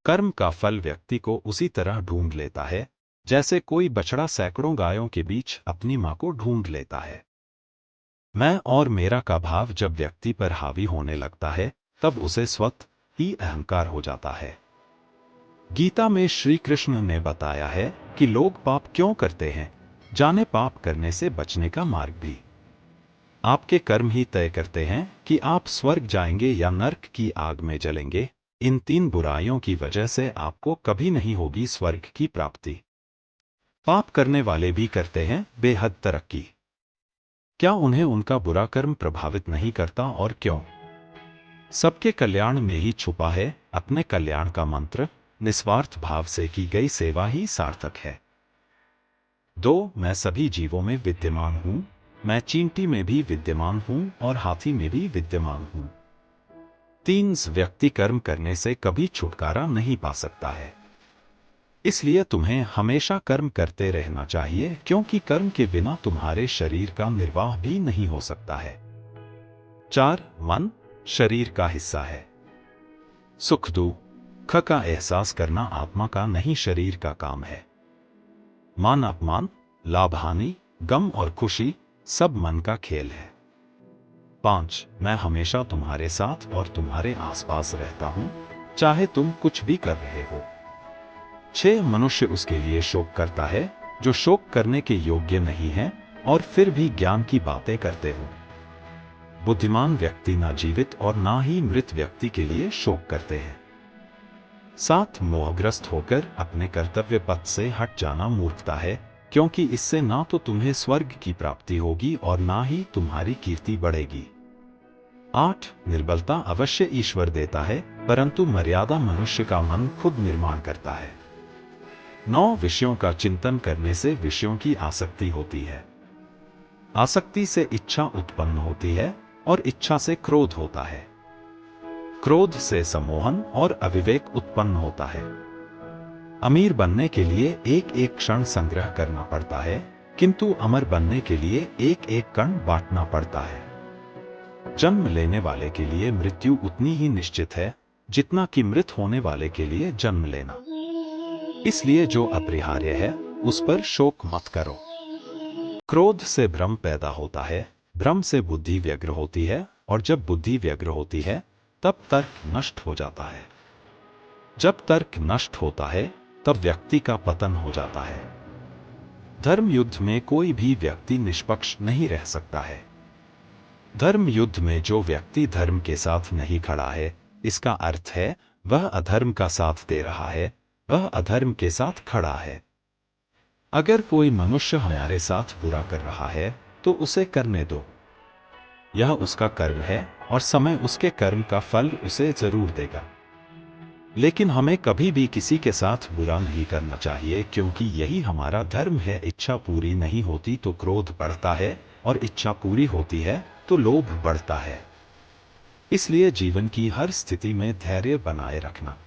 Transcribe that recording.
कर्म का फल व्यक्ति को उसी तरह ढूंढ लेता है जैसे कोई बछड़ा सैकड़ों गायों के बीच अपनी मां को ढूंढ लेता है। मैं और मेरा का भाव जब व्यक्ति पर हावी होने लगता है तब उसे स्वतः ही अहंकार हो जाता है। गीता में श्री कृष्ण ने बताया है कि लोग पाप क्यों करते हैं, जाने पाप करने से बचने का मार्ग भी। आपके कर्म ही तय करते हैं कि आप स्वर्ग जाएंगे या नरक की आग में जलेंगे। इन 3 बुराइयों की वजह से आपको कभी नहीं होगी स्वर्ग की प्राप्ति। पाप करने वाले भी करते हैं बेहद तरक्की। क्या उन्हें उनका बुरा कर्म प्रभावित नहीं करता, और क्यों? सबके कल्याण में ही छुपा है अपने कल्याण का मंत्र। निस्वार्थ भाव से की गई सेवा ही सार्थक है। 2. मैं सभी जीवों में विद्यमान हूं। मैं चींटी में भी विद्यमान हूं और हाथी में भी विद्यमान हूं। 3. व्यक्ति कर्म करने से कभी छुटकारा नहीं पा सकता है, इसलिए तुम्हें हमेशा कर्म करते रहना चाहिए, क्योंकि कर्म के बिना तुम्हारे शरीर का निर्वाह भी नहीं हो सकता है। 4. मन शरीर का हिस्सा है। सुख दुख का एहसास करना आत्मा का नहीं शरीर का काम है। मान अपमान, लाभ हानि, गम और खुशी सब मन का खेल है। 5. मैं हमेशा तुम्हारे साथ और तुम्हारे आसपास रहता हूं, चाहे तुम कुछ भी कर रहे हो। 6. मनुष्य उसके लिए शोक करता है जो शोक करने के योग्य नहीं है और फिर भी ज्ञान की बातें करते हो। बुद्धिमान व्यक्ति ना जीवित और ना ही मृत व्यक्ति के लिए शोक करते हैं। 7. मोहग्रस्त होकर अपने कर्तव्य पथ से हट जाना मूर्खता है, क्योंकि इससे ना तो तुम्हें स्वर्ग की प्राप्ति होगी और ना ही तुम्हारी कीर्ति बढ़ेगी। 8. निर्बलता अवश्य ईश्वर देता है, परंतु मर्यादा मनुष्य का मन खुद निर्माण करता है। 9. विषयों का चिंतन करने से विषयों की आसक्ति होती है। आसक्ति से इच्छा उत्पन्न होती है और इच्छा से क्रोध होता है। क्रोध से सम्मोहन और अविवेक उत्पन्न होता है। अमीर बनने के लिए एक एक क्षण संग्रह करना पड़ता है, किंतु अमर बनने के लिए एक एक कण बांटना पड़ता है। जन्म लेने वाले के लिए मृत्यु उतनी ही निश्चित है जितना कि मृत होने वाले के लिए जन्म लेना। इसलिए जो अपरिहार्य है उस पर शोक मत करो। क्रोध से भ्रम पैदा होता है, भ्रम से बुद्धि व्यग्र होती है, और जब बुद्धि व्यग्र होती है तब तर्क नष्ट हो जाता है। जब तर्क नष्ट होता है तब व्यक्ति का पतन हो जाता है। धर्म युद्ध में कोई भी व्यक्ति निष्पक्ष नहीं रह सकता है। धर्म युद्ध में जो व्यक्ति धर्म के साथ नहीं खड़ा है, इसका अर्थ है वह अधर्म का साथ दे रहा है, वह अधर्म के साथ खड़ा है। अगर कोई मनुष्य हमारे साथ बुरा कर रहा है तो उसे करने दो, यह उसका कर्म है और समय उसके कर्म का फल उसे जरूर देगा। लेकिन हमें कभी भी किसी के साथ बुरा नहीं करना चाहिए, क्योंकि यही हमारा धर्म है। इच्छा पूरी नहीं होती तो क्रोध बढ़ता है, और इच्छा पूरी होती है तो लोभ बढ़ता है। इसलिए जीवन की हर स्थिति में धैर्य बनाए रखना।